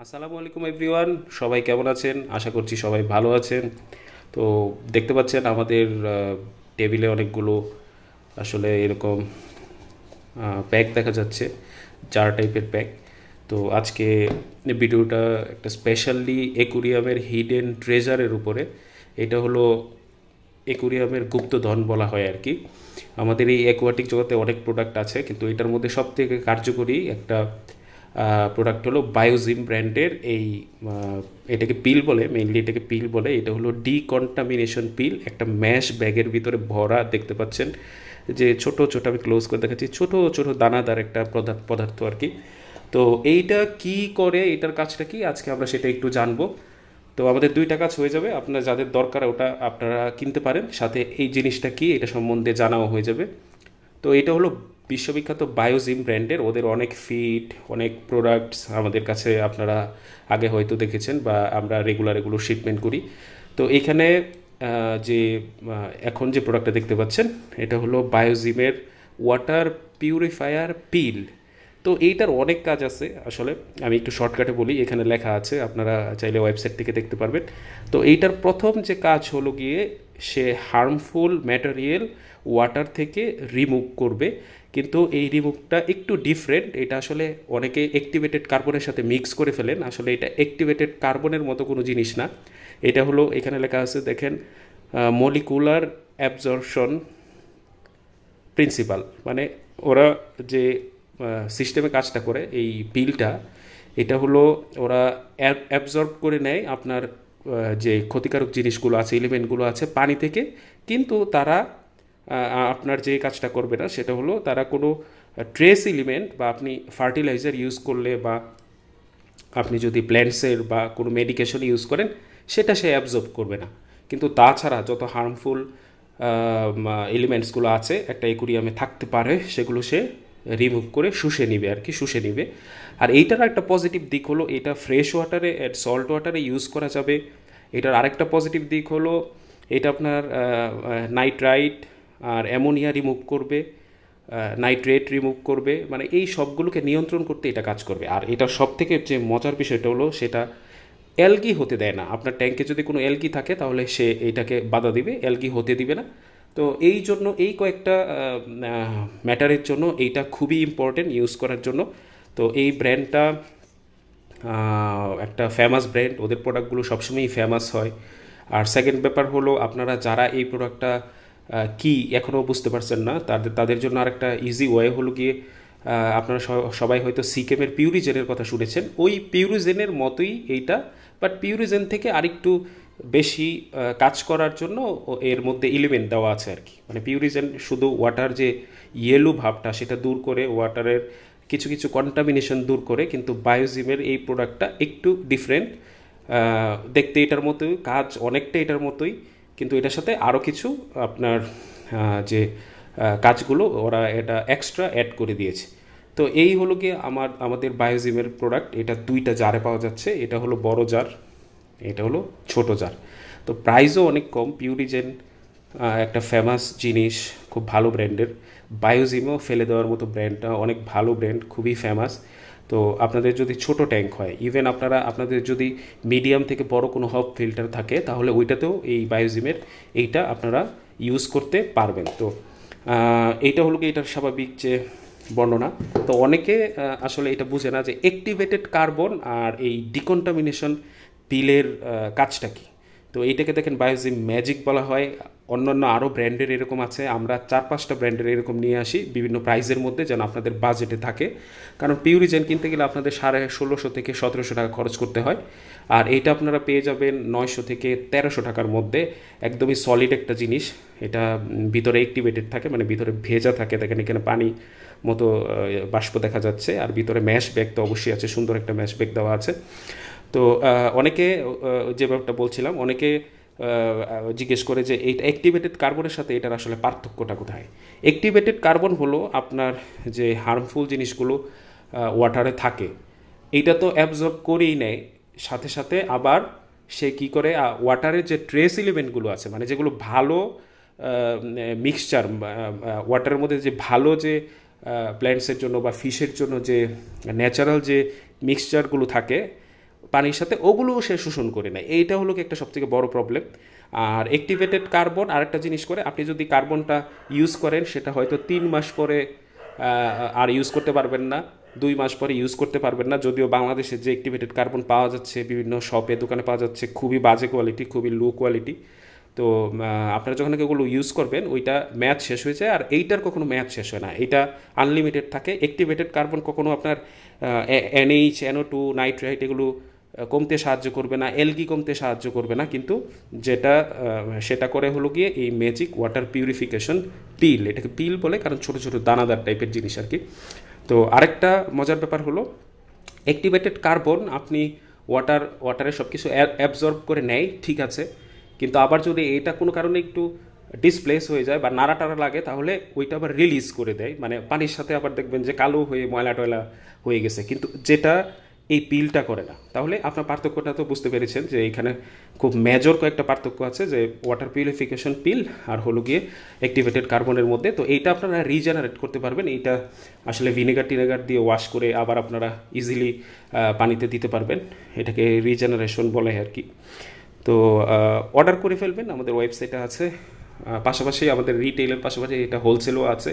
আসসালামু আলাইকুম এভরিওয়ান, সবাই কেমন আছেন? আশা করছি সবাই ভালো আছেন। তো দেখতে পাচ্ছেন আমাদের টেবিলে অনেকগুলো আসলে এরকম প্যাক দেখা যাচ্ছে, চার টাইপের প্যাক। তো আজকে ভিডিওটা একটা স্পেশালি একুরিয়ামের হিডেন ট্রেজারের উপরে। এটা হলো একুরিয়ামের গুপ্তধন বলা হয় আর কি। আমাদের এই অ্যাকোয়াটিক জগতে অনেক প্রোডাক্ট আছে, কিন্তু এটার মধ্যে সবথেকে কার্যকরী একটা প্রোডাক্ট হলো বায়োজিম ব্র্যান্ডের এই এটাকে পিল বলে, মেইনলি এটাকে পিল বলে। এটা হলো ডিকন্টামিনেশন পিল, একটা ম্যাশ ব্যাগের ভিতরে ভরা। দেখতে পাচ্ছেন যে ছোট ছোট, আমি ক্লোজ করে দেখাচ্ছি, ছোট ছোট দানাদার একটা পদার্থ আর কি। তো এইটা কি করে, এটার কাজটা কি, আজকে আমরা সেটা একটু জানবো। তো আমাদের দুইটা কাজ হয়ে যাবে, আপনার যাদের দরকার ওটা আপনারা কিনতে পারেন, সাথে এই জিনিসটা কি এটা সম্বন্ধে জানাও হয়ে যাবে। তো এটা হলো বিশ্ববিখ্যাত বায়োজিম ব্র্যান্ডের, ওদের অনেক ফিড, অনেক প্রোডাক্টস আমাদের কাছে আপনারা আগে হয়তো দেখেছেন, বা আমরা রেগুলার এগুলো শিপমেন্ট করি। তো এখানে যে এখন যে প্রোডাক্টটা দেখতে পাচ্ছেন, এটা হলো বায়োজিমের ওয়াটার পিউরিফায়ার পিল। তো এইটার অনেক কাজ আছে আসলে, আমি একটু শর্টকাটে বলি, এখানে লেখা আছে, আপনারা চাইলে ওয়েবসাইট থেকে দেখতে পারবেন। তো এইটার প্রথম যে কাজ হলো গিয়ে, সে হার্মফুল ম্যাটেরিয়াল ওয়াটার থেকে রিমুভ করবে। কিন্তু এই রিমুভটা একটু ডিফারেন্ট, এটা আসলে অনেকে অ্যাক্টিভেটেড কার্বনের সাথে মিক্স করে ফেলেন, আসলে এটা অ্যাক্টিভেটেড কার্বনের মতো কোনো জিনিস না। এটা হলো, এখানে লেখা আছে দেখেন, মলিকুলার অ্যাবজর্পশন প্রিন্সিপাল। মানে ওরা যে সিস্টেমে কাজটা করে এই পিলটা, এটা হলো ওরা অ্যাবজর্ব করে নেয় আপনার যে ক্ষতিকারক জিনিসগুলো আছে, এলিমেন্টগুলো আছে পানি থেকে। কিন্তু তারা আপনার যে কাজটা করবে না, সেটা হলো তারা কোনো ট্রেস এলিমেন্ট বা আপনি ফার্টিলাইজার ইউজ করলে, বা আপনি যদি প্ল্যান্টসের বা কোনো মেডিকেশন ইউজ করেন, সেটা সে অ্যাবজর্ব করবে না। কিন্তু তাছাড়া যত হার্মফুল এলিমেন্টসগুলো আছে একটা একুরিয়ামে থাকতে পারে, সেগুলো সে রিমুভ করে শুষে নিবে আর কি, শুষে নিবে। আর এইটার একটা পজিটিভ দিক হলো, এটা ফ্রেশ ওয়াটারে অ্যান্ড সল্ট ওয়াটারে ইউজ করা যাবে। এটার আরেকটা পজিটিভ দিক হলো, এটা আপনার নাইট্রাইট আর অ্যামোনিয়া রিমুভ করবে, নাইট্রেট রিমুভ করবে, মানে এই সবগুলোকে নিয়ন্ত্রণ করতে এটা কাজ করবে। আর এটা সব থেকে যে মজার বিষয়টা হলো, সেটা অ্যালগি হতে দেয় না। আপনার ট্যাঙ্কে যদি কোনো অ্যালগি থাকে, তাহলে সে এইটাকে বাধা দিবে, অ্যালগি হতে দিবে না। তো এই জন্য এই কয়েকটা ম্যাটারের জন্য এইটা খুবই ইম্পর্টেন্ট ইউজ করার জন্য। তো এই ব্র্যান্ডটা একটা ফেমাস ব্র্যান্ড, ওদের প্রোডাক্টগুলো সবসময়ই ফেমাস হয়। আর সেকেন্ড ব্যাপার হলো, আপনারা যারা এই প্রোডাক্টটা কি এখনও বুঝতে পারছেন না, তাদের তাদের জন্য আরেকটা ইজি ওয়ে হলো গিয়ে, আপনারা সবাই হয়তো সিকেমের পিউরিজেনের কথা শুনেছেন, ওই পিউরিজেনের মতোই এইটা, বাট পিউরিজেন থেকে আরেকটু বেশি কাজ করার জন্য এর মধ্যে এলিমেন্ট দেওয়া আছে আর কি। মানে পিউরিজেন শুধু ওয়াটার যে ইয়েলো ভাবটা সেটা দূর করে, ওয়াটারের কিছু কিছু কন্টামিনেশন দূর করে, কিন্তু বায়োজিমের এই প্রোডাক্টটা একটু ডিফারেন্ট। দেখতে এটার মতোই, কাজ অনেকটা এটার মতোই, কিন্তু এটার সাথে আরও কিছু আপনার যে কাজগুলো ওরা এটা এক্সট্রা অ্যাড করে দিয়েছে। তো এই হলো গিয়ে আমাদের বায়োজিমের প্রোডাক্ট। এটা দুইটা জারে পাওয়া যাচ্ছে, এটা হলো বড় জার, এটা হলো ছোট জার। তো প্রাইসও অনেক কম। পিউরিজেন একটা ফেমাস জিনিস, খুব ভালো ব্র্যান্ডের। বায়োজিমও ফেলে দেওয়ার মতো ব্র্যান্ডটা অনেক ভালো ব্র্যান্ড, খুবই ফেমাস। তো আপনাদের যদি ছোট ট্যাঙ্ক হয়, ইভেন আপনাদের যদি মিডিয়াম থেকে বড় কোনো হব ফিল্টার থাকে, তাহলে ওইটাতেও এই বায়োজিমের এইটা আপনারা ইউজ করতে পারবেন। তো এইটা হলো কি এটার স্বাভাবিক যে বর্ণনা। তো অনেকে আসলে এটা বুঝে না যে অ্যাক্টিভেটেড কার্বন আর এই ডিকন্টামিনেশন পিলের কাজটা কি। তো এইটাকে দেখেন বায়োজিম ম্যাজিক বলা হয়। অন্যান্য আরও ব্র্যান্ডের এরকম আছে, আমরা 4-5টা ব্র্যান্ডের এরকম নিয়ে আসি বিভিন্ন প্রাইসের মধ্যে, যেন আপনাদের বাজেটে থাকে। কারণ পিউরিজেন কিনতে গেলে আপনাদের 1650 থেকে 1700 টাকা খরচ করতে হয়। আর এইটা আপনারা পেয়ে যাবেন 900 থেকে 1300 টাকার মধ্যে। একদমই সলিড একটা জিনিস। এটা ভিতরে অ্যাক্টিভেটেড থাকে, মানে ভিতরে ভেজা থাকে, দেখেন এখানে পানি মতো বাষ্প দেখা যাচ্ছে। আর ভিতরে ম্যাশ ব্যাগ তো অবশ্যই আছে, সুন্দর একটা ম্যাশ ব্যাগ দেওয়া আছে। তো অনেকে, যে ব্যাপারটা বলছিলাম, অনেকে জিজ্ঞেস করে যে এইটা অ্যাক্টিভেটেড কার্বনের সাথে এটার আসলে পার্থক্যটা কোথায়। অ্যাক্টিভেটেড কার্বন হলো আপনার যে হার্মফুল জিনিসগুলো ওয়াটারে থাকে, এইটা তো অ্যাবজর্ব করেই নেয়, সাথে সাথে আবার সে কী করে ওয়াটারের যে ট্রেস এলিমেন্টগুলো আছে, মানে যেগুলো ভালো মিক্সচার, ওয়াটারের মধ্যে যে ভালো যে প্ল্যান্টসের জন্য বা ফিশের জন্য যে ন্যাচারাল যে মিক্সচারগুলো থাকে, পানির সাথে, ওগুলোও সে শোষণ করে নেয়। এইটা হলো কি একটা সবথেকে বড় প্রবলেম। আর অ্যাক্টিভেটেড কার্বন আরেকটা জিনিস করে, আপনি যদি কার্বনটা ইউজ করেন সেটা হয়তো 3 মাস পরে আর ইউজ করতে পারবেন না, 2 মাস পরে ইউজ করতে পারবেন না। যদিও বাংলাদেশে যে অ্যাক্টিভেটেড কার্বন পাওয়া যাচ্ছে বিভিন্ন শপে দোকানে পাওয়া যাচ্ছে খুবই বাজে কোয়ালিটি, খুবই লো কোয়ালিটি। তো আপনারা যখন এগুলো ইউজ করবেন ওইটা ম্যাচ শেষ হয়ে যায়, আর এইটার কখনো ম্যাচ শেষ হয় না, এটা আনলিমিটেড থাকে। অ্যাক্টিভেটেড কার্বন কখনো আপনার NH NO2 নাইট্রেট এগুলো কমতে সাহায্য করবে না, এলগি কমতে সাহায্য করবে না, কিন্তু যেটা সেটা করে হলো গিয়ে এই ম্যাজিক ওয়াটার পিউরিফিকেশন পিল। এটাকে পিল বলে কারণ ছোটো ছোটো দানাদার টাইপের জিনিস আর কি। তো আরেকটা মজার ব্যাপার হলো অ্যাক্টিভেটেড কার্বন আপনি ওয়াটারে সব কিছু অ্যাবজর্ব করে নেয়, ঠিক আছে, কিন্তু আবার যদি এটা কোনো কারণে একটু ডিসপ্লেস হয়ে যায় বা নাড়া টাড়া লাগে তাহলে ওইটা আবার রিলিজ করে দেয়, মানে পানির সাথে আবার দেখবেন যে কালো হয়ে ময়লা টয়লা হয়ে গেছে, কিন্তু যেটা এই পিলটা করে না। তাহলে আপনার পার্থক্যটা তো বুঝতে পেরেছেন যে এখানে খুব মেজর কয়েকটা পার্থক্য আছে, যে ওয়াটার পিউরিফিকেশন পিল আর হলো গিয়ে অ্যাক্টিভেটেড কার্বনের মধ্যে। তো এইটা আপনারা রিজেনারেট করতে পারবেন, এইটা আসলে ভিনেগার টিনেগার দিয়ে ওয়াশ করে আবার আপনারা ইজিলি পানিতে দিতে পারবেন, এটাকে রিজেনারেশন বলে আর কি। তো অর্ডার করে ফেলবেন, আমাদের ওয়েবসাইটে আছে, পাশাপাশি আমাদের রিটেইলের পাশাপাশি এটা হোলসেলও আছে।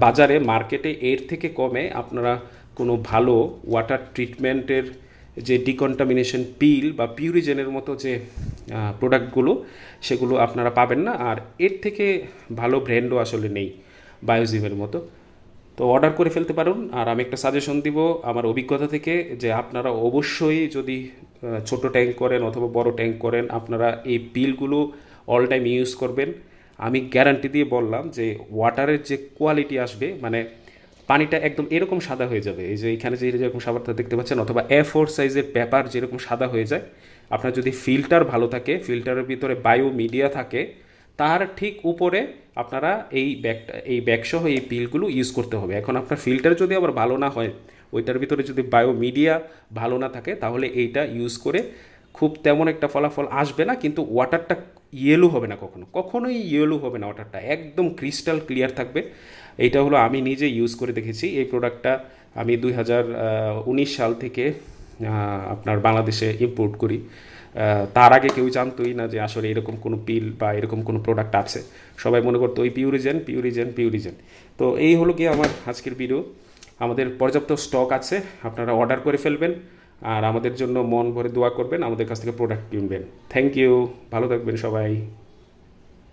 বাজারে মার্কেটে এর থেকে কমে আপনারা কোনো ভালো ওয়াটার ট্রিটমেন্টের যে ডিকন্টামিনেশন পিল বা পিউরিজেনের মতো যে প্রোডাক্টগুলো সেগুলো আপনারা পাবেন না, আর এর থেকে ভালো ব্র্যান্ডও আসলে নেই বায়োজিমের মতো। তো অর্ডার করে ফেলতে পারুন। আর আমি একটা সাজেশন দিব আমার অভিজ্ঞতা থেকে, যে আপনারা অবশ্যই যদি ছোট ট্যাঙ্ক করেন অথবা বড় ট্যাঙ্ক করেন, আপনারা এই পিলগুলো অল টাইম ইউজ করবেন। আমি গ্যারান্টি দিয়ে বললাম যে ওয়াটারের যে কোয়ালিটি আসবে, মানে পানিটা একদম এরকম সাদা হয়ে যাবে, এই যে এখানে যে যেরকম সাবারটা দেখতে পাচ্ছেন, অথবা A4 সাইজের পেপার যেরকম সাদা হয়ে যায়। আপনার যদি ফিল্টার ভালো থাকে, ফিল্টারের ভিতরে বায়ো মিডিয়া থাকে, তার ঠিক উপরে আপনারা এই ব্যাগসহ এই পিলগুলো ইউজ করতে হবে। এখন আপনার ফিল্টার যদি আবার ভালো না হয়, ওইটার ভিতরে যদি বায়ো মিডিয়া ভালো না থাকে, তাহলে এইটা ইউজ করে খুব তেমন একটা ফলাফল আসবে না, কিন্তু ওয়াটারটা ইয়েলো হবে না, কখনোই ইয়েলো হবে না, ওয়াটারটা একদম ক্রিস্টাল ক্লিয়ার থাকবে। এইটা হলো আমি নিজে ইউজ করে দেখেছি। এই প্রোডাক্টটা আমি 2019 সাল থেকে আপনার বাংলাদেশে ইম্পোর্ট করি। তার আগে কেউ জানতোই না যে আসলে এরকম কোনো পিল বা এরকম কোনো প্রোডাক্ট আছে, সবাই মনে করতো ওই পিউরিজেন। তো এই হলো কি আমার আজকের ভিডিও। আমাদের পর্যাপ্ত স্টক আছে, আপনারা অর্ডার করে ফেলবেন আর আমাদের জন্য মন ভরে দোয়া করবেন, আমাদের কাছ থেকে প্রোডাক্ট কিনবেন। থ্যাংক ইউ, ভালো থাকবেন সবাই।